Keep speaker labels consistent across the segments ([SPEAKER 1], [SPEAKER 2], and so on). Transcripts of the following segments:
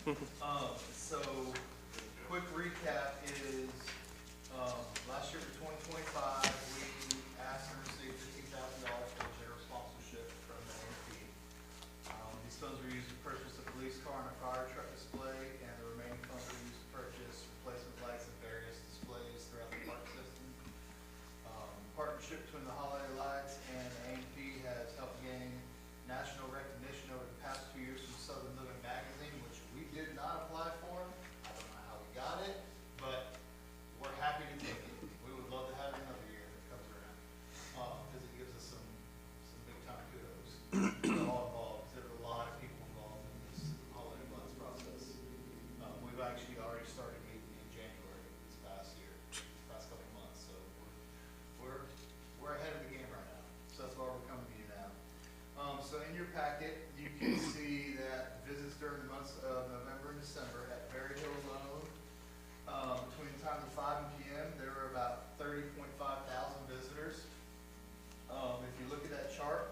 [SPEAKER 1] So, quick recap is, last year for 2025, we asked and received $15,000 for general sponsorship from the A&P. These funds were used to purchase a police car and a fire truck display, and the remaining funds were used to purchase replacement lights and various displays throughout the park system. Partnership between the holiday lights and A&P has helped gain national recognition over the past 2 years from Southern Living magazine, which we did not apply for. I don't know how we got it, but we're happy to take it. We would love to have it another year if it comes around, because it gives us some big time kudos. We're all involved. There are a lot of people involved in this holiday lights process. We've actually already started meeting in January this past year, past couple of months, so we're ahead of the game right now. So that's why we're coming to you now. So in your packet, you can see that visits during the months of November and December at Berry Hill alone, between the times of 5 and p.m., there were about 30.5 thousand visitors. If you look at that chart,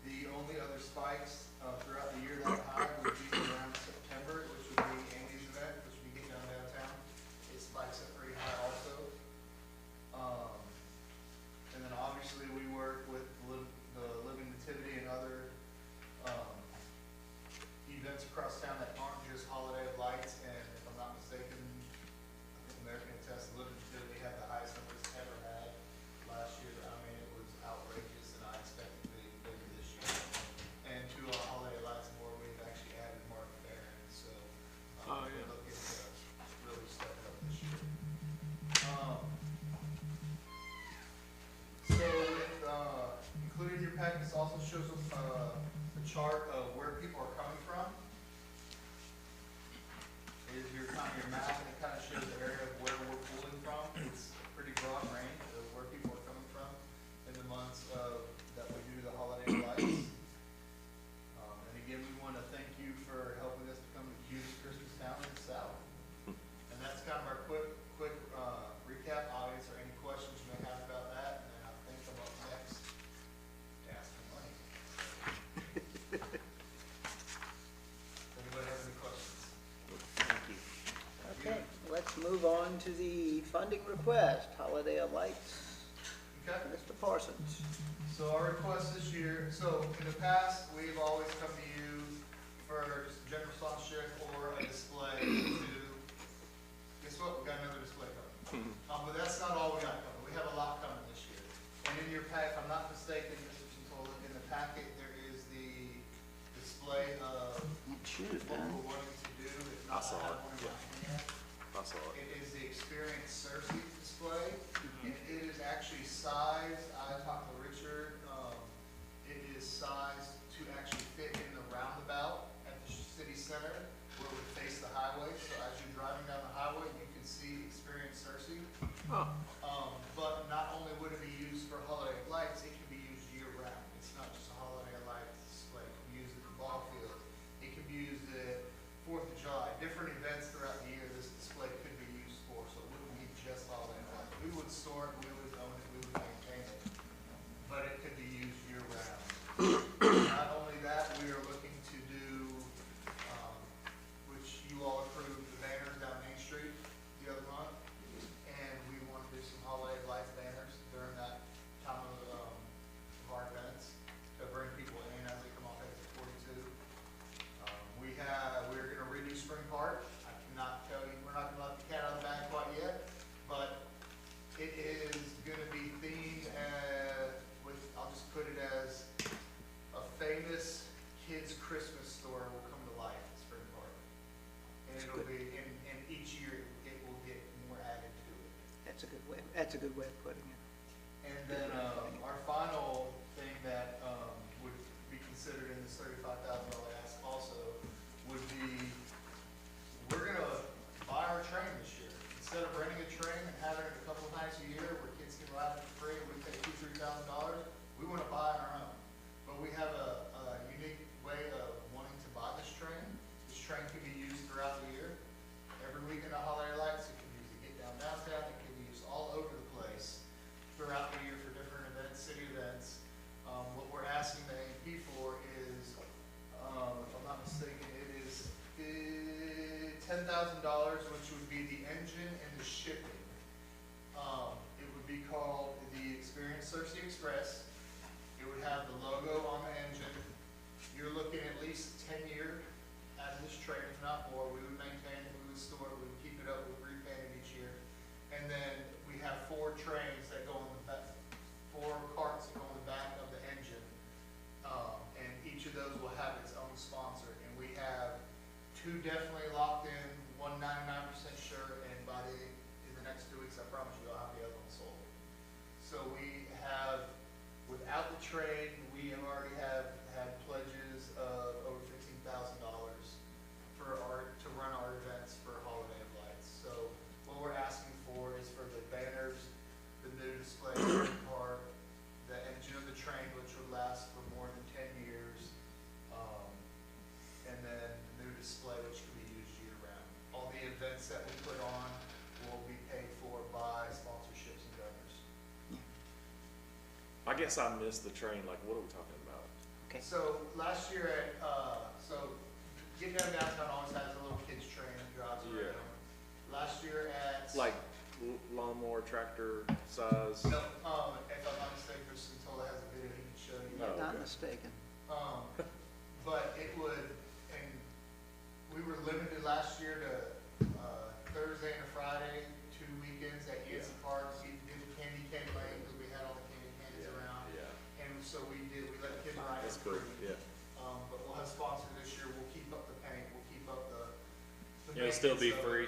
[SPEAKER 1] the only other spikes throughout the year that high would be around September, which would be Andy's event, which we get down downtown. It spikes up pretty high also. And then obviously we work with the Living Nativity and other events across town that aren't just holiday of lights. And if I'm not mistaken, I think American Test Living Nativity had the highest numbers it's ever had last year. I mean, it was outrageous, and I expect it to be bigger this year. And to our holiday lights more, we've actually added Mark Farron, so we're looking to really step it up this year. So with included in your packet, this also shows a chart of where people are coming from. Is your map, and it kind of shows the area of where we're pulling from. It's a pretty broad range of where people are coming from in the months that we do the holiday lights. And again, we want to thank you for helping us become the cutest Christmas town in the South. And that's kind of our quick recap. Audience, or any questions you may have about that? And then I think I'm up next to ask for money. Anybody have any questions?
[SPEAKER 2] Thank you. Okay, let's move on to the funding request, Holiday of Lights.
[SPEAKER 1] Okay.
[SPEAKER 2] Mr. Parsons.
[SPEAKER 1] So our request this year, so in the past, we've always come to you for just a general sponsorship or a display to, guess what, we got another display coming. But that's not all we got coming. We have a lot coming this year. And in your pack, if I'm not mistaken, Mr. Chintola, in the packet, there is the display of what we're wanting to do. If not, I have one in my hand.
[SPEAKER 3] I saw it.
[SPEAKER 1] It is the Experience Cersei display. And it is actually sized, I talked to Richard, it is sized to actually fit in the roundabout at the city center where it would face the highway. So as you're driving down the highway, you can see Experience Cersei. But not only would it be used for holiday lights, it can be used year round. It's not just a holiday light display. It can be used at the ball field. It can be used at 4th of July. Different events throughout the year this display could be used for, so it wouldn't be just holiday lights. We would store it, we would own it, we would maintain it, but it could be used year round. Not only that, we are looking to do, which you all approved, the banners down Main Street the other month, and we want to do some holiday lights banners during that time of our events to bring people in as they come off exit 42. We're going to redo Spring Park. I cannot tell you, we're not going to let the cat out of the bag quite yet, but it is going to be themed with, I'll just put it as a famous kids' Christmas story will come to life at Spring Park. And it'll be, and each year it will get more added to it.
[SPEAKER 2] That's a good way of putting it.
[SPEAKER 1] And then our final thing that would be considered in this $35,000 ask also would be, we're going to buy our train this year. Instead of renting a train and having it a couple of nights a year where kids can ride it for free and we pay $2,000 to $3,000, we want to buy our own. But we have a unique way of wanting to buy this train. This train can be used throughout the year. Every weekend of holiday lights, it can be used to get down downtown. It can be used all over the place throughout the year for different events which would be the engine and the shipping. It would be called the Experience Cersei Express. It would have the logo on the engine. You're looking at least 10-year out of this train, if not more. We would maintain it, we would store it, we would keep it up, we would repaint it each year. And then we have 4 trains that go on the back, 4 carts that go on the back of the engine. And each of those will have its own sponsor. And we have 2 definitely locked in, 1 99% sure, and in the next 2 weeks, I promise you, I'll have the other one sold. So we have, without the trade, we have already had pledges of over $15,000 to run our events for Holiday of Lights. So what we're asking for is for the banners, the new display in the park, the engine of the train, which would last for more than 10 years, and then the new display, which can be used year-round. All the events that we put on will be paid for by sponsorships and donors.
[SPEAKER 3] I guess I missed the train, like, what are we talking about?
[SPEAKER 2] Okay.
[SPEAKER 1] So last year getting down downtown always has a little kids train that drives
[SPEAKER 3] Yeah.
[SPEAKER 1] around. Last year at
[SPEAKER 3] Like lawnmower tractor size?
[SPEAKER 1] no, if I'm not mistaken, Kristen told has a video he can show you.
[SPEAKER 3] Oh,
[SPEAKER 2] Not
[SPEAKER 3] okay.
[SPEAKER 2] mistaken.
[SPEAKER 1] But it would, and we were limited last year to Thursday and a Friday, 2 weekends at Yancey Park. We did Candy Cane Lane because we had all the candies around.
[SPEAKER 3] Yeah,
[SPEAKER 1] And so we let kids ride
[SPEAKER 3] that's
[SPEAKER 1] for
[SPEAKER 3] cool,
[SPEAKER 1] free.
[SPEAKER 3] yeah.
[SPEAKER 1] But we'll have sponsors this year. We'll keep up the paint. We'll keep up the
[SPEAKER 3] It'll still be
[SPEAKER 1] maintenance of it.
[SPEAKER 3] free?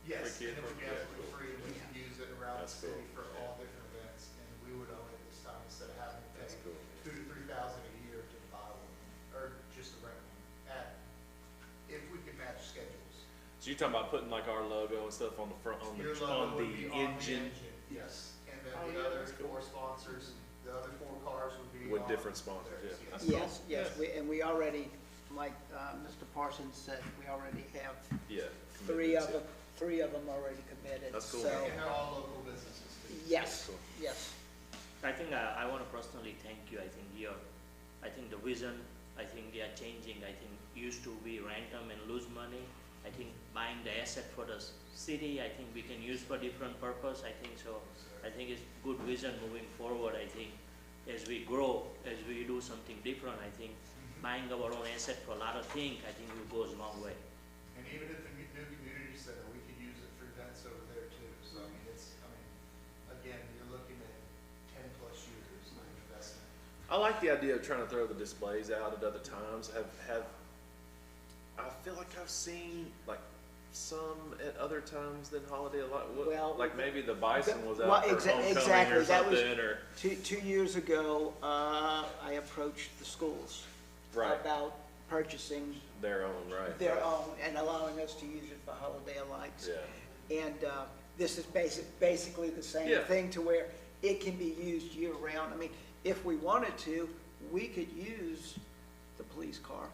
[SPEAKER 1] Yes,
[SPEAKER 3] for kids?
[SPEAKER 1] and it would be
[SPEAKER 3] Yeah,
[SPEAKER 1] absolutely
[SPEAKER 3] cool.
[SPEAKER 1] free, and we can use it around the
[SPEAKER 3] That's
[SPEAKER 1] city
[SPEAKER 3] cool,
[SPEAKER 1] for
[SPEAKER 3] yeah.
[SPEAKER 1] all different events, and we would own it this time instead of having to pay
[SPEAKER 3] That's cool.
[SPEAKER 1] $2,000 to $3,000 a year to buy one, or just to rent one, if we could match schedules.
[SPEAKER 3] So you're talking about putting like our logo and stuff on the front, on
[SPEAKER 1] Your
[SPEAKER 3] the
[SPEAKER 1] logo would be on the
[SPEAKER 3] engine
[SPEAKER 1] Yes, and then
[SPEAKER 3] Oh,
[SPEAKER 1] the
[SPEAKER 3] yeah,
[SPEAKER 1] other
[SPEAKER 3] that's cool.
[SPEAKER 1] 4 sponsors, the other 4 cars would be
[SPEAKER 3] with
[SPEAKER 1] on
[SPEAKER 3] different sponsors,
[SPEAKER 1] theirs,
[SPEAKER 3] yeah. That's
[SPEAKER 2] Yes,
[SPEAKER 3] cool.
[SPEAKER 2] yes,
[SPEAKER 3] Yeah.
[SPEAKER 2] and we already, like Mr. Parsons said, we already have
[SPEAKER 3] Yeah.
[SPEAKER 2] 3 of
[SPEAKER 3] commitments,
[SPEAKER 2] them, 3 of them already committed.
[SPEAKER 3] That's cool.
[SPEAKER 2] So,
[SPEAKER 1] And they're all local businesses too.
[SPEAKER 2] yes,
[SPEAKER 3] Cool.
[SPEAKER 2] yes.
[SPEAKER 4] I think I want to personally thank you. I think the vision, I think they are changing. I think used to be rent them and lose money. I think buying the asset for the city, I think we can use for different purpose. I think so. I think it's good vision moving forward. I think as we grow, as we do something different, I think buying our own asset for a lot of things, I think it goes a long way.
[SPEAKER 1] And even at the new community center, we could use it for events over there too. So I mean, again, you're looking at 10+ years of investment.
[SPEAKER 3] I like the idea of trying to throw the displays out at other times. I feel like I've seen like some at other times than Holiday a lot.
[SPEAKER 2] Well,
[SPEAKER 3] like maybe the Bison was out
[SPEAKER 2] well,
[SPEAKER 3] for homecoming
[SPEAKER 2] exactly,
[SPEAKER 3] or
[SPEAKER 2] that was-
[SPEAKER 3] something, or
[SPEAKER 2] 2 years ago, I approached the schools
[SPEAKER 3] right,
[SPEAKER 2] about purchasing
[SPEAKER 3] their own, right?
[SPEAKER 2] their
[SPEAKER 3] right.
[SPEAKER 2] own and allowing us to use it for Holiday of Lights.
[SPEAKER 3] Yeah,
[SPEAKER 2] And this is basically the same
[SPEAKER 3] Yeah.
[SPEAKER 2] thing to where it can be used year-round. I mean, if we wanted to, we could use the police car,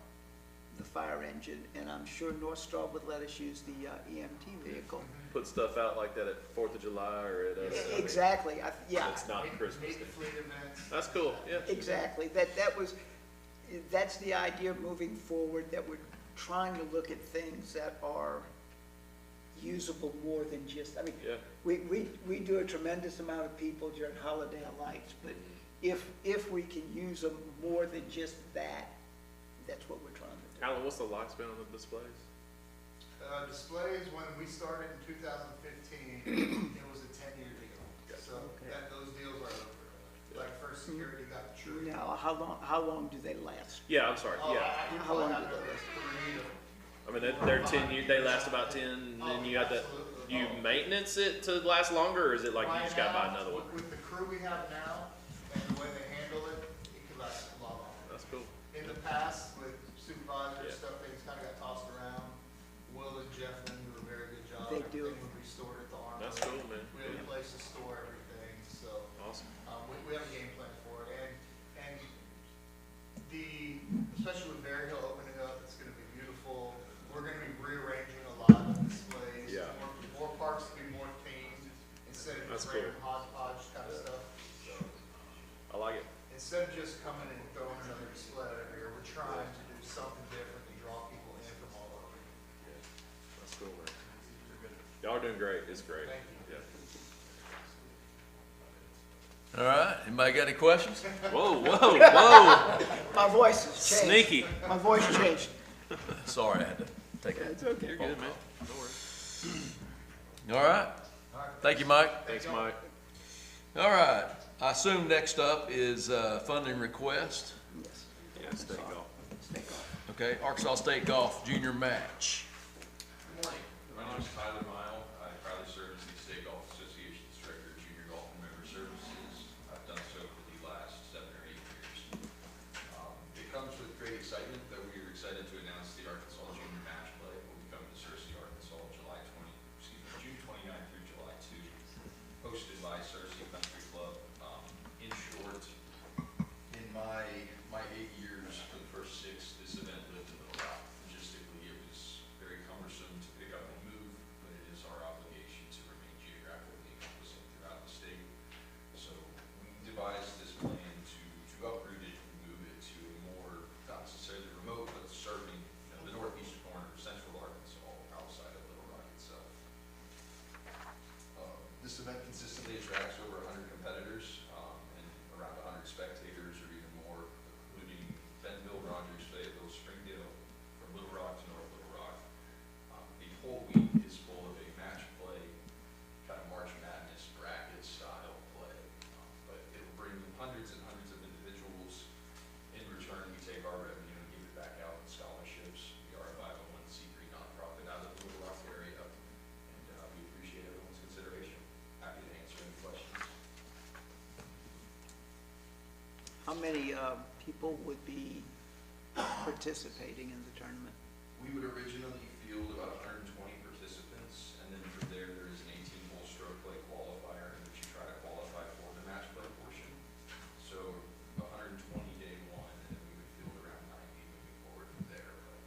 [SPEAKER 2] the fire engine, and I'm sure North Star would let us use the EMT vehicle.
[SPEAKER 3] put stuff out like that at 4th of July or at I mean,
[SPEAKER 2] Exactly, yeah,
[SPEAKER 3] It's not Christmas
[SPEAKER 1] Meet
[SPEAKER 3] Day.
[SPEAKER 1] the fleet events.
[SPEAKER 3] That's cool. Yeah.
[SPEAKER 2] exactly. That's the idea moving forward, that we're trying to look at things that are usable more than just, I mean,
[SPEAKER 3] Yeah.
[SPEAKER 2] we do a tremendous amount of people during Holiday of Lights, but if we can use them more than just that, that's what we're trying to do.
[SPEAKER 3] Alan, what's the lifespan on the displays?
[SPEAKER 1] Displays, when we started in 2015, it was a 10-year deal.
[SPEAKER 3] Gotcha.
[SPEAKER 1] So
[SPEAKER 2] Okay.
[SPEAKER 1] those deals are over. Like First Security got the tree.
[SPEAKER 2] Now, how long do they last?
[SPEAKER 3] Yeah, I'm sorry.
[SPEAKER 1] Oh,
[SPEAKER 3] Yeah.
[SPEAKER 1] you
[SPEAKER 2] How long
[SPEAKER 1] probably have
[SPEAKER 2] do
[SPEAKER 1] to
[SPEAKER 2] they
[SPEAKER 1] list 3 to.
[SPEAKER 3] I mean, they're 10 years, they last about 10, and then you got you maintenance it to last longer, or is it like you just gotta buy another one?
[SPEAKER 1] With the crew we have now and the way they handle it, it could last a lot longer.
[SPEAKER 3] That's cool.
[SPEAKER 1] In the past, with supervisors,
[SPEAKER 3] Yeah.
[SPEAKER 1] stuff, things kind of got tossed around. Will and Jeff do a very good job.
[SPEAKER 2] They do.
[SPEAKER 1] Everything would be stored at the armory.
[SPEAKER 3] That's cool, man.
[SPEAKER 1] We have a place to store everything, so.
[SPEAKER 3] Awesome.
[SPEAKER 1] We have a game plan for it, and especially with Berry Hill opening up, it's gonna be beautiful. We're gonna be rearranging a lot of displays.
[SPEAKER 3] Yeah.
[SPEAKER 1] More parks to be more themed, instead of
[SPEAKER 3] That's
[SPEAKER 1] just
[SPEAKER 3] cool.
[SPEAKER 1] random hodgepodge kind of
[SPEAKER 3] Yeah.
[SPEAKER 1] stuff. So,
[SPEAKER 3] I like it.
[SPEAKER 1] instead of just coming and throwing another display over here, we're trying to do something different to draw people in from all over.
[SPEAKER 3] Still there. Y'all are doing great. It's great.
[SPEAKER 1] Thank
[SPEAKER 3] Yeah.
[SPEAKER 5] All right, anybody got any questions?
[SPEAKER 3] Whoa, whoa, whoa.
[SPEAKER 2] My voice has changed.
[SPEAKER 3] Sneaky.
[SPEAKER 2] My voice changed.
[SPEAKER 5] Sorry, I had to take
[SPEAKER 2] It's okay.
[SPEAKER 3] You're good, man. No worries.
[SPEAKER 5] it. All right, thank you, Mike.
[SPEAKER 3] Thanks, Mike.
[SPEAKER 5] All right, I assume next up is funding request.
[SPEAKER 2] Yes.
[SPEAKER 3] Yeah, stay golf.
[SPEAKER 2] Stay calm.
[SPEAKER 5] Okay, Arkansas State Golf Junior Match.
[SPEAKER 6] Good morning. My name is Tyler Mile. I proudly serve as the State Golf Association's Director of Junior Golf and Member Services. I've done so for the last 7 or 8 years. It comes with great excitement that we are excited to announce the Arkansas Junior Match Play will be coming to Searcy, Arkansas, June 29th through July 2, hosted by Searcy Country Club. In short, in my 8 years, for the first 6, this event lived a little rock. Logistically, it was very cumbersome to pick up and move, but it is our obligation to remain geographically encompassing throughout the state. So we devised this plan to uproot it and move it to a more, not necessarily remote, but serving, the northeast corner of central Arkansas, outside of Little Rock itself. This event consistently attracts over 100 competitors and around 100 spectators or even more, including Bentonville, Rogers, Fayetteville, Springdale, from Little Rock to North Little Rock. The whole week is full of a match play, kind of March Madness bracket style play, but it'll bring hundreds and hundreds of individuals. In return, we take our revenue and give it back out in scholarships. We are a 501c3 nonprofit out of the Little Rock area, and we appreciate everyone's consideration. Happy to answer any questions.
[SPEAKER 2] How many people would be participating in the tournament?
[SPEAKER 6] We would originally field about 120 participants, and then from there is an 18-hole stroke play qualifier in which you try to qualify for the match play portion. So 120 day one, and then we would field around 90 moving forward from there. But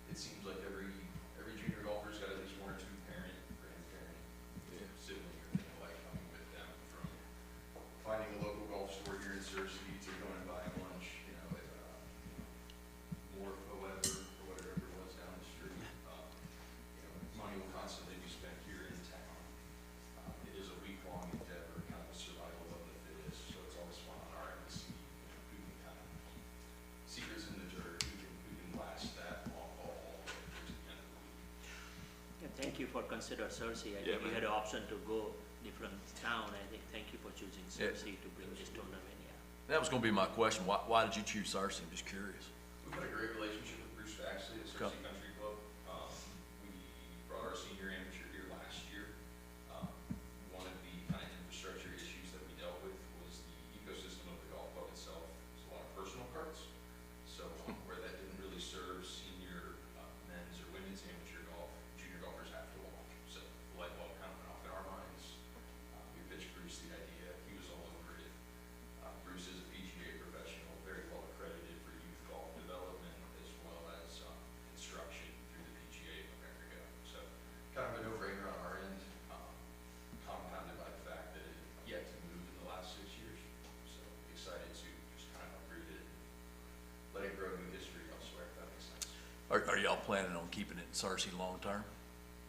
[SPEAKER 6] it seems like every junior golfer's got at least 1 or 2 parent, grandparent, sibling, or thing like coming with them, from finding a local golf store here in Searcy to going and buying lunch, at more of a Weber or whatever it was down the street. Money will constantly be spent here in town. It is a week-long endeavor, kind of a survival of the fittest, so it's always fun on our end to see who can kind of secrets in the dirt, who can last that long haul all the way through to the end of the week.
[SPEAKER 4] Yeah, thank you for consider Searcy. I
[SPEAKER 3] Yeah,
[SPEAKER 4] think you
[SPEAKER 3] man.
[SPEAKER 4] had an option to go different town. I think, thank you for choosing
[SPEAKER 5] Yeah.
[SPEAKER 4] Searcy to bring this tournament, yeah.
[SPEAKER 5] That was gonna be my question. Why did you choose Searcy? I'm just curious.
[SPEAKER 6] We've had a great relationship with Bruce Baxley at Searcy Country Club. We brought our senior amateur here last year. One of the kind of infrastructure issues that we dealt with was the ecosystem of the golf club itself. There's a lot of personal carts. So where that didn't really serve senior men's or women's amateur golf, junior golfers have to walk. So the light bulb kind of went off in our minds. We pitched Bruce the idea. He was all over it. Bruce is a PGA professional, very well accredited for youth golf development as well as construction through the PGA of America. So kind of a no-brainer on our end, compounded by the fact that it had yet to move in the last 6 years. So excited to just kind of uproot it and let it grow new history elsewhere, if that makes sense.
[SPEAKER 5] Are y'all planning on keeping it in Searcy long-term?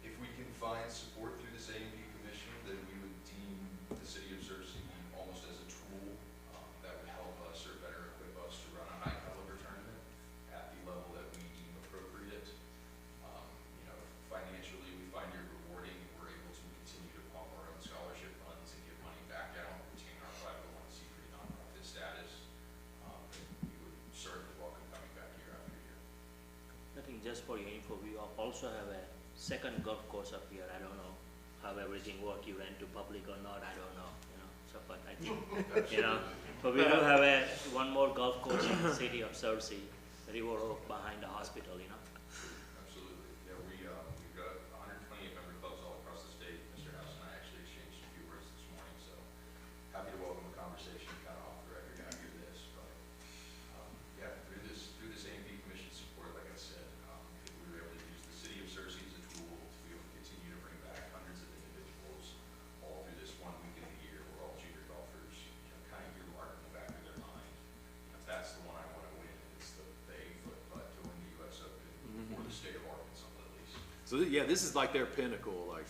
[SPEAKER 6] If we can find support through this A&P Commission, then we would deem the city of Searcy almost as a tool that would help us or better equip us to run a high caliber tournament at the level that we deem appropriate. Financially, we find it rewarding. We're able to continue to pump our own scholarship funds and give money back out, retain our 501c3 nonprofit status. We would certainly welcome coming back year after year.
[SPEAKER 4] I think just for your info, we also have a second golf course up here. I don't know how everything works, you rent to public or not, I don't know, so, but I think, but we do have one more golf course in the city of Searcy, River Oak behind the hospital,
[SPEAKER 6] Absolutely. Yeah, we've got 128 member clubs all across the state. Mr. House and I actually exchanged a few words this morning, so happy to welcome a conversation kind of off the record after this. But through this A&P Commission support, like I said, we were able to use the city of Searcy as a tool to be able to continue to bring back hundreds of individuals all through this 1 week of the year where all junior golfers, kind of earmark in the back of their mind. That's the one I want to win. It's the 8-foot putt to win the U.S. Open.
[SPEAKER 3] So, yeah, this is like their pinnacle, like,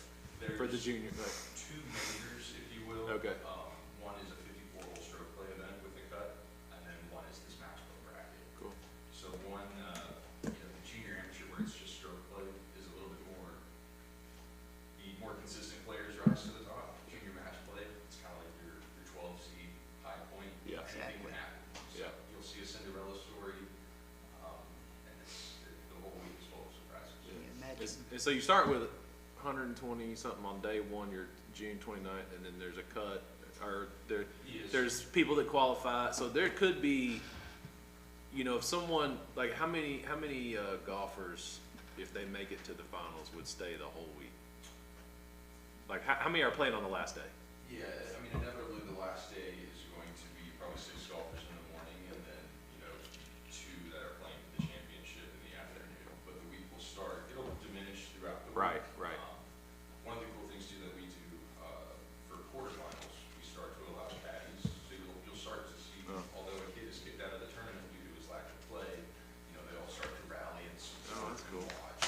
[SPEAKER 3] for the
[SPEAKER 6] There's
[SPEAKER 3] junior, like,
[SPEAKER 6] two majors, if you will.
[SPEAKER 3] Okay.
[SPEAKER 6] One is a 54-hole stroke play event with a cut, and then one is this match play bracket.
[SPEAKER 3] cool.
[SPEAKER 6] So one, the junior amateur where it's just stroke play is a little bit more, the more consistent players rise to the top. Junior match play, it's kind of like your 12 seed high point.
[SPEAKER 3] Yeah.
[SPEAKER 6] Anything can happen. So
[SPEAKER 3] Yeah.
[SPEAKER 6] you'll see a Cinderella story, and the whole week is full of surprises.
[SPEAKER 2] Can you imagine?
[SPEAKER 3] And so you start with 120 something on day one, you're June 29th, and then there's a cut, or
[SPEAKER 6] Yes.
[SPEAKER 3] there's people that qualify, so there could be, if someone, like, how many golfers, if they make it to the finals, would stay the whole week? Like, how many are playing on the last day?
[SPEAKER 6] Yeah, I mean, inevitably, the last day is going to be probably 6 golfers in the morning, and then, 2 that are playing for the championship in the afternoon. But the week will start, it'll diminish throughout the week.
[SPEAKER 3] Right.
[SPEAKER 6] One of the cool things too that we do, for quarterfinals, we start to allow caddies, so you'll start to see,
[SPEAKER 3] Oh.
[SPEAKER 6] although a kid is kicked out of the tournament due to his lack of play, they all start to rally and support
[SPEAKER 3] Oh, that's
[SPEAKER 6] and
[SPEAKER 3] cool.
[SPEAKER 6] watch.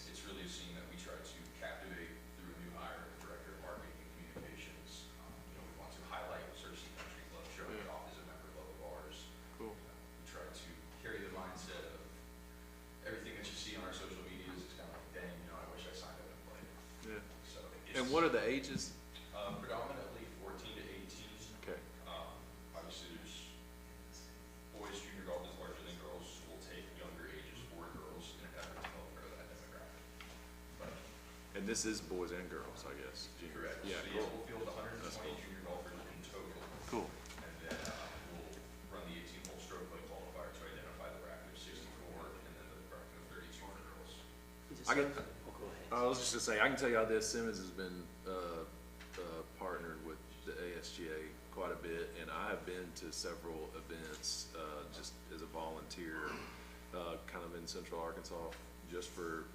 [SPEAKER 6] It's really a scene that we try to captivate through a new hire, the director of marketing and communications. We want to highlight Cersei Country Club, showing it off as a member club of ours.
[SPEAKER 3] Cool.
[SPEAKER 6] We try to carry the mindset of everything that you see on our social medias is kind of like, dang, I wish I signed up and played.
[SPEAKER 3] Yeah.
[SPEAKER 6] So
[SPEAKER 3] And what are the ages?
[SPEAKER 6] predominantly 14 to 18.
[SPEAKER 3] Okay.
[SPEAKER 6] Obviously, there's boys junior golf is larger than girls. So we'll take younger ages for girls in an effort to help grow that demographic. But
[SPEAKER 3] And this is boys and girls, I guess. junior.
[SPEAKER 6] correct.
[SPEAKER 3] Yeah,
[SPEAKER 6] So
[SPEAKER 3] cool.
[SPEAKER 6] we'll field 120
[SPEAKER 3] That's cool.
[SPEAKER 6] junior golfers in total,
[SPEAKER 3] Cool.
[SPEAKER 6] and then we'll run the 18-hole stroke play qualifier to identify the bracket of 64, and then the bracket of 32 for girls.
[SPEAKER 3] I get-
[SPEAKER 4] Oh, go ahead.
[SPEAKER 3] I was just gonna say, I can tell you how this, Simmons has been, partnered with the ASGA quite a bit, and I have been to several events, just as a volunteer, kind of in central Arkansas, just for,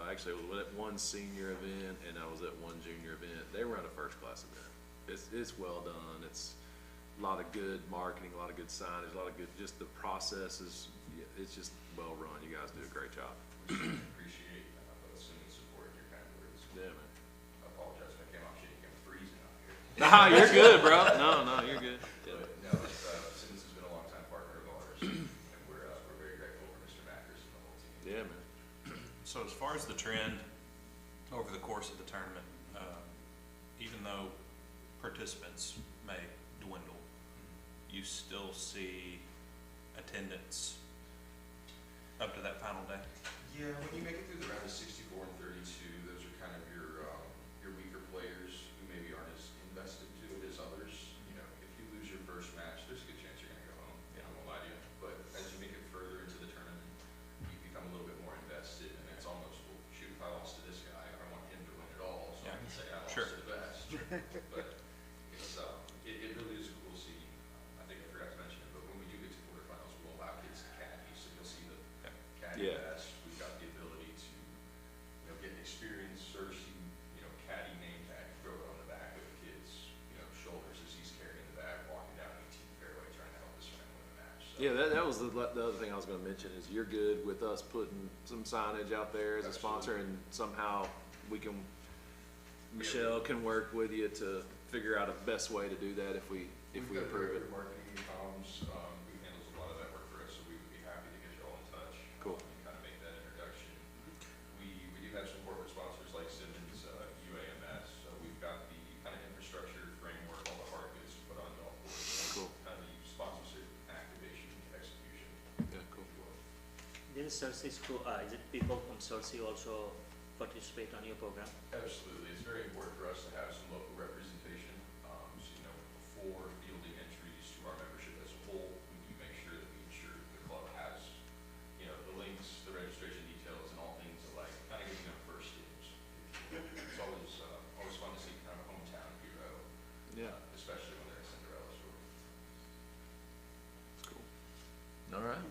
[SPEAKER 3] actually, I was at one senior event, and I was at one junior event. They run a first-class event. It's well done, it's a lot of good marketing, a lot of good signage, a lot of good, just the process is, it's just well run. You guys do a great job.
[SPEAKER 6] We certainly appreciate both Simmons' support and your kind words.
[SPEAKER 3] Yeah, man.
[SPEAKER 6] I apologize if I came off shaky. I'm freezing out here.
[SPEAKER 3] Nah, you're good, bro. No, you're good.
[SPEAKER 6] But no, Simmons has been a longtime partner of ours, and we're very grateful for Mr. Mackers and the whole team.
[SPEAKER 3] Yeah, man.
[SPEAKER 7] So as far as the trend over the course of the tournament, even though participants may dwindle, you still see attendance up to that final day?
[SPEAKER 6] Yeah, when you make it through the round of 64 and 32, those are kind of your weaker players who maybe aren't as invested to it as others. If you lose your first match, there's a good chance you're going to go home. I won't lie to you. But as you make it further into the tournament, you become a little bit more invested, and it's almost, well, shoot, if I lost to this guy, I want him to win it all, so I can say I lost
[SPEAKER 7] Sure.
[SPEAKER 6] to the best. But it really is cool to see. I think I forgot to mention it, but when we do get to quarterfinals, we'll allow kids to caddy, so you'll see the caddy
[SPEAKER 3] Yeah.
[SPEAKER 6] best. We've got the ability to, get an experienced Cersei, caddy name tag, throw it on the back of the kid's, shoulders as he's carrying the bag, walking down 18th fairway, trying to help his friend win the match. So,
[SPEAKER 3] Yeah, that was the other thing I was gonna mention is you're good with us putting some signage out there as a sponsor, and somehow Michelle can work with you to figure out a best way to do that if we
[SPEAKER 6] We've got a
[SPEAKER 3] approve it.
[SPEAKER 6] director of marketing and comms, who handles a lot of that work for us, so we would be happy to get you all in touch.
[SPEAKER 3] Cool.
[SPEAKER 6] And kind of make that introduction. We do have some corporate sponsors like Simmons, UAMS, so we've got the kind of infrastructure framework, all the hard goods to put on golf course.
[SPEAKER 3] Cool.
[SPEAKER 6] Kind of the sponsorship, activation, execution.
[SPEAKER 3] Yeah, cool.
[SPEAKER 6] if you will.
[SPEAKER 4] This is Cersei school, is it people from Cersei also participate on your program?
[SPEAKER 6] Absolutely, it's very important for us to have some local representation. Before fielding entries to our membership as a whole, we do make sure that we ensure the club has, the links, the registration details, and all things like kind of giving them first dibs. It's always fun to see kind of a hometown hero,
[SPEAKER 3] Yeah,
[SPEAKER 6] especially when they're a Cinderella story.
[SPEAKER 3] it's cool. All right.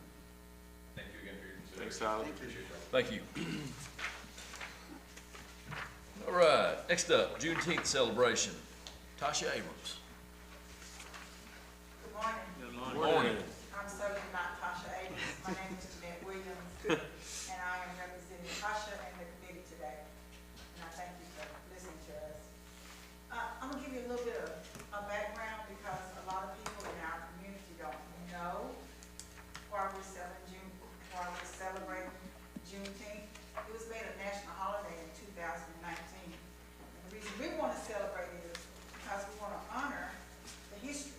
[SPEAKER 6] Thank you again for your consideration.
[SPEAKER 3] Thanks, Tyler.
[SPEAKER 6] Appreciate y'all.
[SPEAKER 5] Thank you. All right, next up, Juneteenth celebration. Tasha Abrams.
[SPEAKER 8] Good morning.
[SPEAKER 4] Good morning.
[SPEAKER 3] Morning.
[SPEAKER 8] I'm certainly not Tasha Abrams. My name is Jeanette Williams, and I am representing Tasha and the committee Juneteenth. It was made a national holiday in 2019. And the reason we want to celebrate it is because we want to honor the history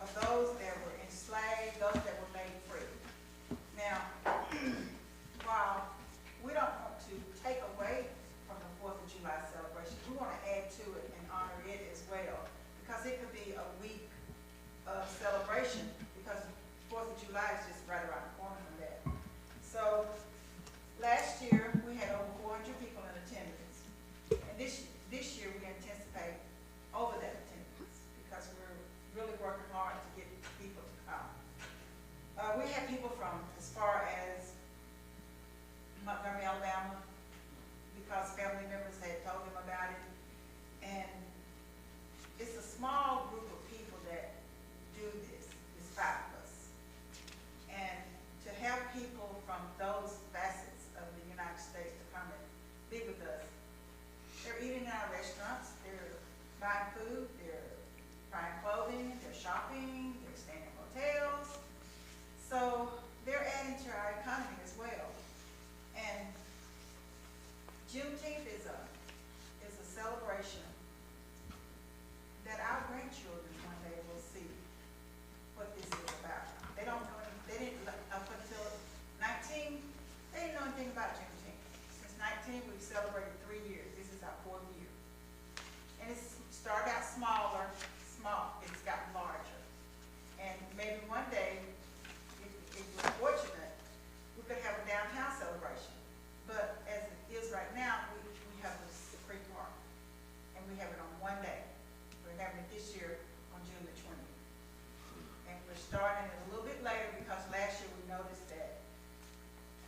[SPEAKER 8] of those that were enslaved, those that were made free. Now, while we don't want to take away from the 4th of July celebration, we want to add to it and honor it as well, because it could be a week of celebration, because 4th of July is just right around the corner from that. So, last year, we had over 400 people in attendance, and this year we anticipate over that attendance, because we're really working hard to get people to come. We had people from as far as Montgomery, Alabama, because family members had told them about it. And it's a small group of people that do this. It's 5 of us. And to have people from those facets of the United States to come and be with us, they're eating in our restaurants, they're buying food, they're buying clothing, they're shopping, they're staying in hotels. So they're adding to our economy as well. And Juneteenth is a celebration that our grandchildren one day will see what this is about. They don't know, they didn't, up until 19, they didn't know anything about Juneteenth. Since 19, we've celebrated 3 years. This is our 4th year. And it's started out small, it's gotten larger. And maybe one day, if we're fortunate, we could have a downtown celebration. But as it is right now, we have this free park, and we have it on one day. We're having it this year on June the 20th. And we're starting it a little bit later because last year we noticed that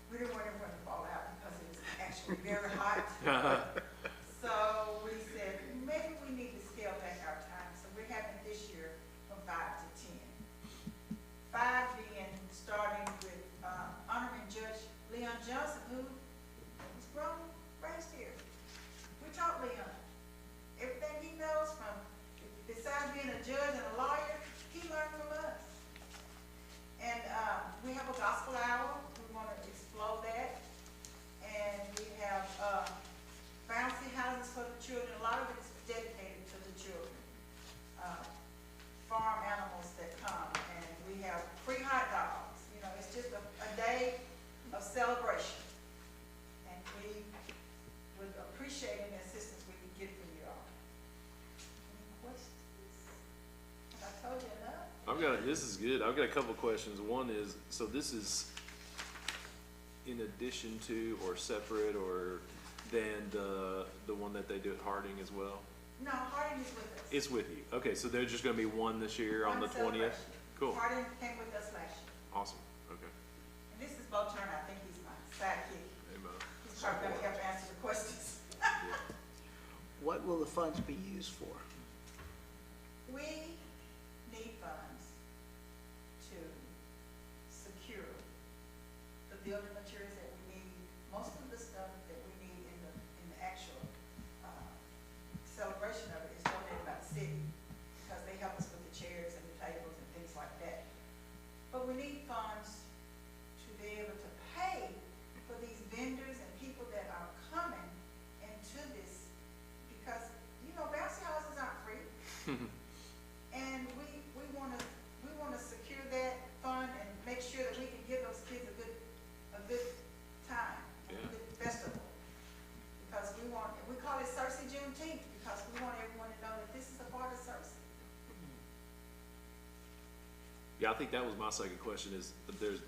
[SPEAKER 8] we didn't want everyone to fall out because it was actually very hot. So we said, maybe we need to scale back our time. So we're having it this year from 5 to 10. 5 being starting with honoring Judge Leon Johnson, who was grown, raised here. We taught Leon. Everything he knows from, besides being a judge and a lawyer, he learned from us. And we have a gospel hour. We want to explode that. And we have bouncy houses for the children. A lot of it is dedicated to the children. Farm animals that come. And we have free hot dogs. You know, it's just a day of celebration. And we would appreciate any assistance we can get from you all. Any questions? Have I told you enough?
[SPEAKER 3] This is good. I've got a couple of questions. One is, so this is in addition to or separate or than the one that they do at Harding as well?
[SPEAKER 8] No, Harding is with us.
[SPEAKER 3] It's with you. Okay, so there's just gonna be one this year on the 20th? Cool.
[SPEAKER 8] Harding came with us last year.
[SPEAKER 3] Awesome. Okay.
[SPEAKER 8] And this is Bo Turner. I think he's my sidekick.
[SPEAKER 3] Hey, Mo.
[SPEAKER 8] He's probably gonna help answer the questions.
[SPEAKER 2] What will the funds be used for?
[SPEAKER 8] We need funds to secure the building materials that we need. Most of the stuff that we need in the actual celebration of it is donated by the city, because they help us with the chairs and the tables and things like that. But we need funds to be able to pay for these vendors and people that are coming into this, because, you know, bouncy houses aren't free. And we wanna secure that fund and make sure that we can give those kids a good time, a good festival. Because we call it Cersei Juneteenth, because we want everyone to know that this is a part of Cersei.
[SPEAKER 3] Yeah, I think that was my second question is that there's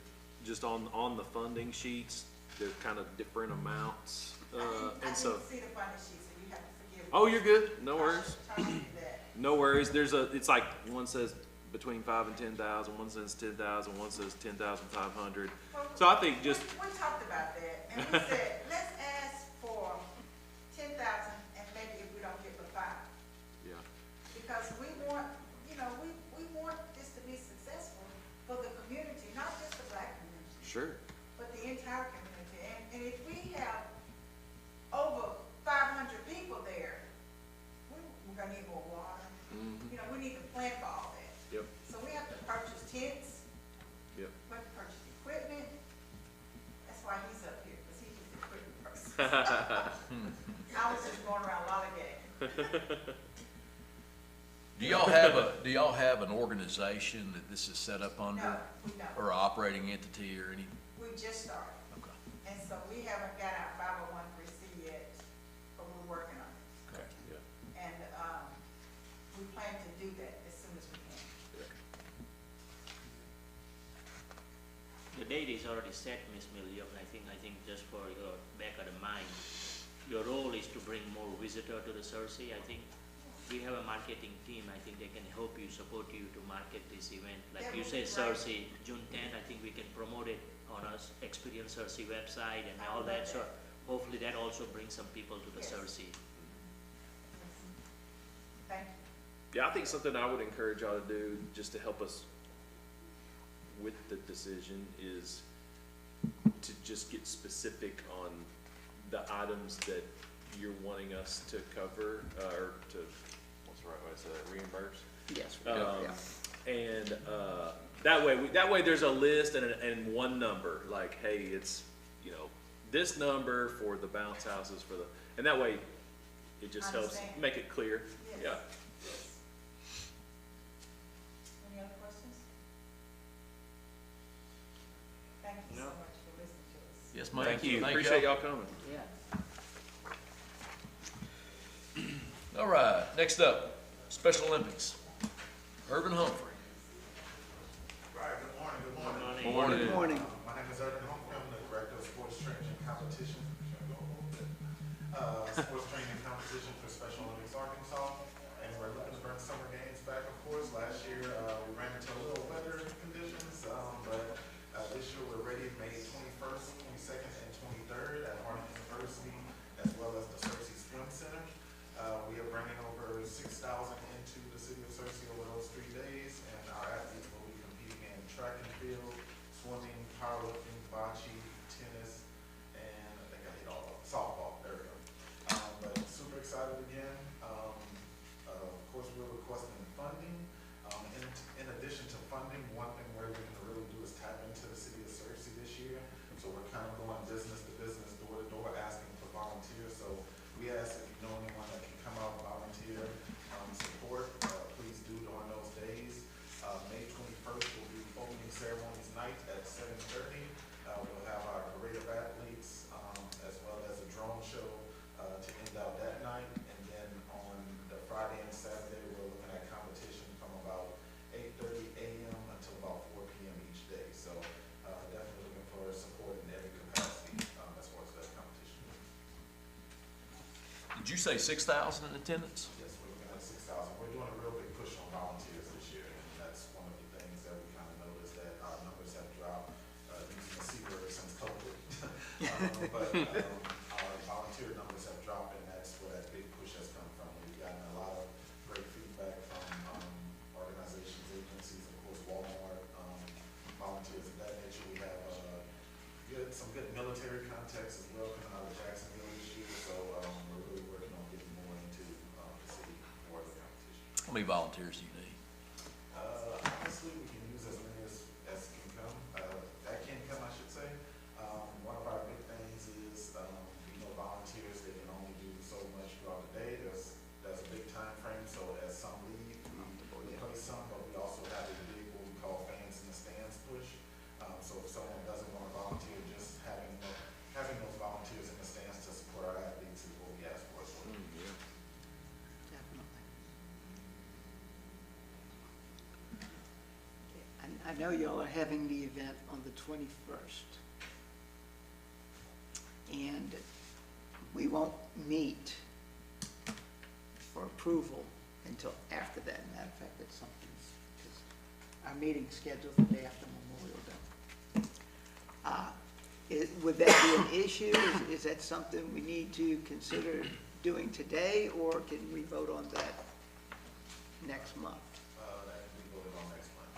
[SPEAKER 3] just on the funding sheets, there's kind of different amounts.
[SPEAKER 8] I
[SPEAKER 3] And so,
[SPEAKER 8] didn't see the funding sheet, so you have to forgive me.
[SPEAKER 3] oh, you're good. No worries.
[SPEAKER 8] Tasha did that.
[SPEAKER 3] No worries. It's like one says between 5 and 10,000, one says 10,000, one says 10,500. So I think just,
[SPEAKER 8] We talked about that, and we said, let's ask for 10,000, and maybe if we don't get but 5.
[SPEAKER 3] yeah,
[SPEAKER 8] Because we want, you know, we want this to be successful for the community, not just the black community,
[SPEAKER 3] sure.
[SPEAKER 8] but the entire community. And if we have over 500 people there, we're gonna need more water.
[SPEAKER 3] Mhm.
[SPEAKER 8] You know, we need to plan for all that.
[SPEAKER 3] Yep,
[SPEAKER 8] So we have to purchase tents,
[SPEAKER 3] yep.
[SPEAKER 8] we have to purchase equipment. That's why he's a I was just going around lollygagging.
[SPEAKER 5] Do y'all have an organization that this is set up under?
[SPEAKER 8] No, we don't.
[SPEAKER 5] Or an operating entity or any?
[SPEAKER 8] We just started.
[SPEAKER 5] Okay.
[SPEAKER 8] And so we haven't got our 501(c) yet, but we're working on it.
[SPEAKER 5] Okay.
[SPEAKER 3] Yeah.
[SPEAKER 8] And, we plan to do that as soon as we can.
[SPEAKER 4] The date is already set, Ms. Million. I think just for your back of the mind, your role is to bring more visitor to the Cersei. I think we have a marketing team. I think they can help you, support you to market this event. Like
[SPEAKER 8] That
[SPEAKER 4] you
[SPEAKER 8] would
[SPEAKER 4] say,
[SPEAKER 8] be great.
[SPEAKER 4] Cersei, June 10th, I think we can promote it on our Experience Cersei website and
[SPEAKER 8] I
[SPEAKER 4] all
[SPEAKER 8] would love
[SPEAKER 4] that. So
[SPEAKER 8] that.
[SPEAKER 4] hopefully that also brings some people to the
[SPEAKER 8] Yes.
[SPEAKER 4] Cersei.
[SPEAKER 8] Thank you.
[SPEAKER 3] Yeah, I think something I would encourage y'all to do, just to help us with the decision, is to just get specific on the items that you're wanting us to cover, or to, what's the right way to say that, reimburse?
[SPEAKER 2] Yes.
[SPEAKER 3] Um, And, that way there's a list and one number, like, hey, it's, this number for the bounce houses and that way it just helps
[SPEAKER 8] Understand.
[SPEAKER 3] make it clear.
[SPEAKER 8] Yes.
[SPEAKER 3] Yeah.
[SPEAKER 8] Yes. Any other questions? Thank you so
[SPEAKER 4] No.
[SPEAKER 8] much for listening to us.
[SPEAKER 5] Yes, ma'am.
[SPEAKER 3] Thank you.
[SPEAKER 5] Thank
[SPEAKER 3] Appreciate y'all coming.
[SPEAKER 4] Yeah.
[SPEAKER 5] All right, next up, Special Olympics. Urban Humphrey.
[SPEAKER 9] Right, good morning, good morning.
[SPEAKER 3] Morning.
[SPEAKER 2] Good morning.
[SPEAKER 9] My name is Urban Humphrey, I'm the Director of Sports Training and Competition. Sports Training and Competition for Special Olympics Arkansas. And we're looking to bring summer games back, of course. Last year, we ran into a little weather conditions, but this year we're ready May 21st, 22nd, and 23rd at Harvard University, as well as the Cersei Swim Center. We are bringing over 6,000 into the city of Cersei over those 3 days, and our athletes will be competing in track and field, swimming, powerlifting, bocce, tennis, and I think I hit all of them, softball, there we go. But super excited again. Of course, we're requesting funding. In addition to funding, one thing we're looking to really do is tap into the city of Cersei this year. So we're kind of going business to business, door to door, asking for volunteers. So we ask if you know anyone that can come out and volunteer, support, please do during those days. May 21st will be opening ceremonies night at 7:30. We'll have our parade of athletes, as well as a drone show, to end out that night. And then on the Friday and Saturday, we're looking at competition from about 8:30 a.m. until about 4 p.m. each day. So, definitely looking for support in every capacity, as far as that competition.
[SPEAKER 5] Did you say 6,000 in attendance?
[SPEAKER 9] Yes, we're looking at 6,000. We're doing a real big push on volunteers this year, and that's one of the things that we kind of noticed, that our numbers have dropped, using the C word since COVID. But our volunteer numbers have dropped, and that's where that big push has come from. We've gotten a lot of great feedback from organizations, agencies, of course, Walmart, volunteers of that nature. We have some good military contacts as well coming out of Jacksonville this year, so we're really working on getting more into the city for the competition.
[SPEAKER 5] How many volunteers do you need?
[SPEAKER 9] Honestly, we can use as many as can come, that can come, I should say. One of our big things is, volunteers, they can only do so much throughout the day. There's a big time frame, so as some leave, we place some, but we also have a big, what we call fans in the stands push. So if someone doesn't want to volunteer, just having those volunteers in the stands to support our athletes is what we ask for. So
[SPEAKER 2] Definitely. I know y'all are having the event on the 21st. And we won't meet for approval until after that. Matter of fact, it's something, because our meeting's scheduled the day after Memorial Day. Would that be an issue? Is that something we need to consider doing today, or can we vote on that next month?
[SPEAKER 9] that can be voted on next month.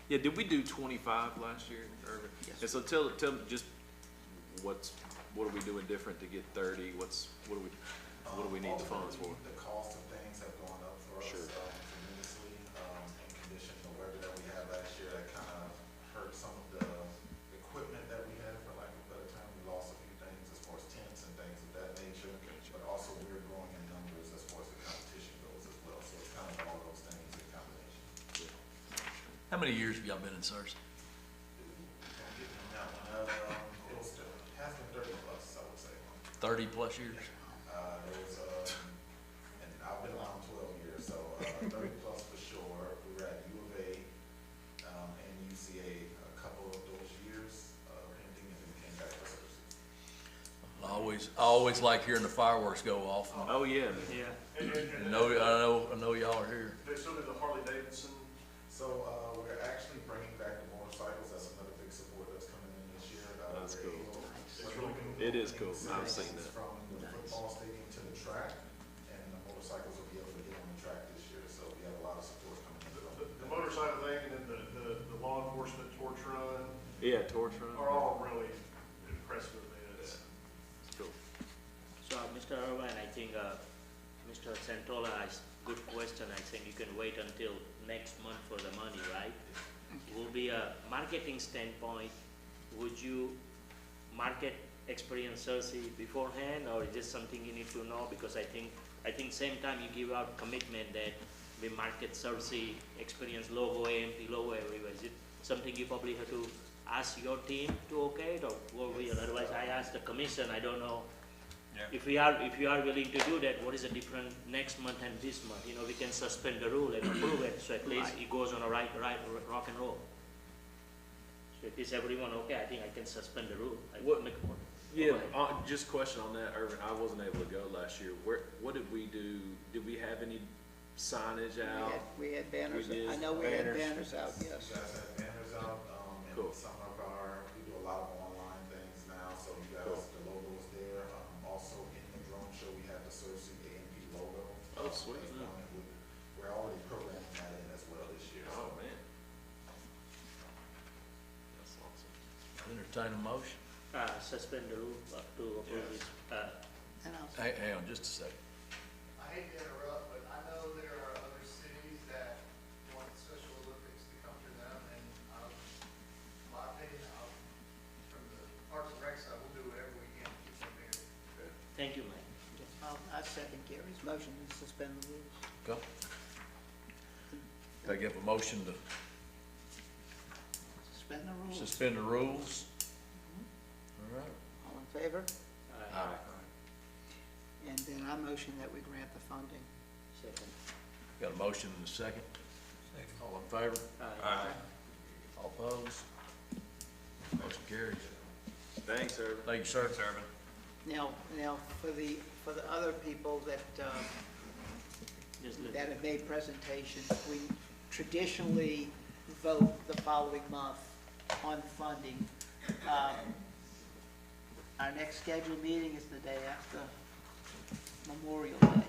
[SPEAKER 3] Yeah, did we do 25 last year, Irvin?
[SPEAKER 2] Yes.
[SPEAKER 3] And so tell me just what are we doing different to get 30? What do we need the funds for?
[SPEAKER 9] The cost of things have gone up for us
[SPEAKER 3] Sure.
[SPEAKER 9] tremendously, in condition of weather that we had last year, that kind of hurt some of the equipment that we had, for lack of a better term. We lost a few
[SPEAKER 5] many years have y'all been in service?
[SPEAKER 9] That one, it was, has been 30 plus, I would say.
[SPEAKER 5] 30+ years?
[SPEAKER 9] There was, and I've been around 12 years, so 30 plus for sure. We were at U of A and UCA a couple of those years, painting, and then came back to services.
[SPEAKER 5] I always like hearing the fireworks go off.
[SPEAKER 3] Oh, yeah.
[SPEAKER 4] Yeah.
[SPEAKER 5] I know y'all are here.
[SPEAKER 10] They still do the Harley Davidson.
[SPEAKER 9] So, we're actually bringing back the motorcycles. That's another big support that's coming in this year.
[SPEAKER 3] That's
[SPEAKER 9] We're
[SPEAKER 3] cool.
[SPEAKER 9] able-
[SPEAKER 10] It's
[SPEAKER 9] we're
[SPEAKER 10] really
[SPEAKER 9] moving
[SPEAKER 10] cool.
[SPEAKER 3] It is cool. I've
[SPEAKER 9] things
[SPEAKER 3] seen that.
[SPEAKER 9] From the football stadium to the track, and the motorcycles will be able to get on the track this year. So we have a lot of support coming in.
[SPEAKER 10] The motorcycle thing and then the law enforcement torch run
[SPEAKER 3] Yeah, torch run.
[SPEAKER 10] are all really impressive events.
[SPEAKER 3] It's cool.
[SPEAKER 4] So, Mr. Irvine, I think, Mr. Santola asked good question. I think you can wait until next month for the money, right? Will be a marketing standpoint, would you market Experience Cersei beforehand, or is this something you need to know? Because I think same time you give out commitment that we market Cersei, Experience logo, A&P logo everywhere. Is it something you probably have to ask your team to okay it, or will we, otherwise I ask the commission, I don't know.
[SPEAKER 7] Yeah.
[SPEAKER 4] If you are willing to do that, what is the difference next month and this month? You know, we can suspend the rule and approve it, so at least it goes on a right rock and roll. So if is everyone okay, I think I can suspend the rule. I
[SPEAKER 3] What-
[SPEAKER 4] make more.
[SPEAKER 3] Yeah,
[SPEAKER 4] Okay.
[SPEAKER 3] just question on that, Irvin. I wasn't able to go last year. What did we do? Did we have any signage out?
[SPEAKER 2] We had banners,
[SPEAKER 3] We did.
[SPEAKER 2] I know we had
[SPEAKER 3] Banners.
[SPEAKER 2] banners out,
[SPEAKER 9] You
[SPEAKER 2] yes.
[SPEAKER 9] guys have banners out,
[SPEAKER 3] Cool.
[SPEAKER 9] and some of we do a lot of online things now, so you guys,
[SPEAKER 3] Cool.
[SPEAKER 9] the logo's there. Also in the drone show, we have the Cersei A&P logo.
[SPEAKER 3] Oh, sweet.
[SPEAKER 9] That's going with- We're already programming that in as well this year.
[SPEAKER 3] Oh, man. That's awesome.
[SPEAKER 5] Entertain a motion.
[SPEAKER 4] Suspend the rule to approve this.
[SPEAKER 2] And I'll,
[SPEAKER 5] Hang on just a second.
[SPEAKER 1] I hate to interrupt, but I know there are other cities that want Special Olympics to come to them, and my opinion, from the Parks and Rec side, we'll do whatever we can to keep them here.
[SPEAKER 4] Thank you, Mike.
[SPEAKER 2] I second Gary's motion to suspend the rules.
[SPEAKER 5] Go. Can I give a motion to
[SPEAKER 2] Suspend the rules.
[SPEAKER 5] suspend the rules? All right.
[SPEAKER 2] All in favor?
[SPEAKER 4] Aye.
[SPEAKER 2] And then I motion that we grant the funding.
[SPEAKER 4] Second.
[SPEAKER 5] Got a motion and a second? All in favor?
[SPEAKER 4] Aye.
[SPEAKER 5] All opposed? Motion carries.
[SPEAKER 3] Thanks, Irvin.
[SPEAKER 5] Thank you, sir.
[SPEAKER 7] Thanks, Irvin.
[SPEAKER 2] Now, for the other people that,
[SPEAKER 4] Just let-
[SPEAKER 2] that have made presentations, we traditionally vote the following month on funding. Our next scheduled meeting is the day after Memorial Day.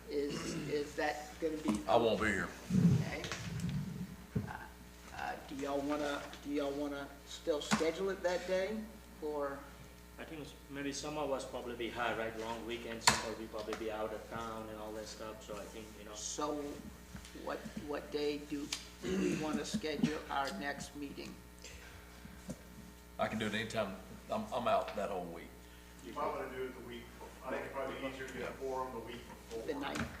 [SPEAKER 2] Is that gonna be?
[SPEAKER 5] I won't be here.
[SPEAKER 2] Okay. Do y'all wanna still schedule it that day, or?
[SPEAKER 4] I think maybe some of us probably be high, right, long weekend, some of we probably be out of town and all that stuff, so I think,
[SPEAKER 2] So, what day do we wanna schedule our next meeting?
[SPEAKER 5] I can do it anytime. I'm out that whole week.
[SPEAKER 10] You might want to do it the week before. I think it'd probably be easier to get a forum the week before.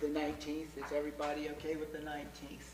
[SPEAKER 2] The 19th, is everybody okay with the 19th?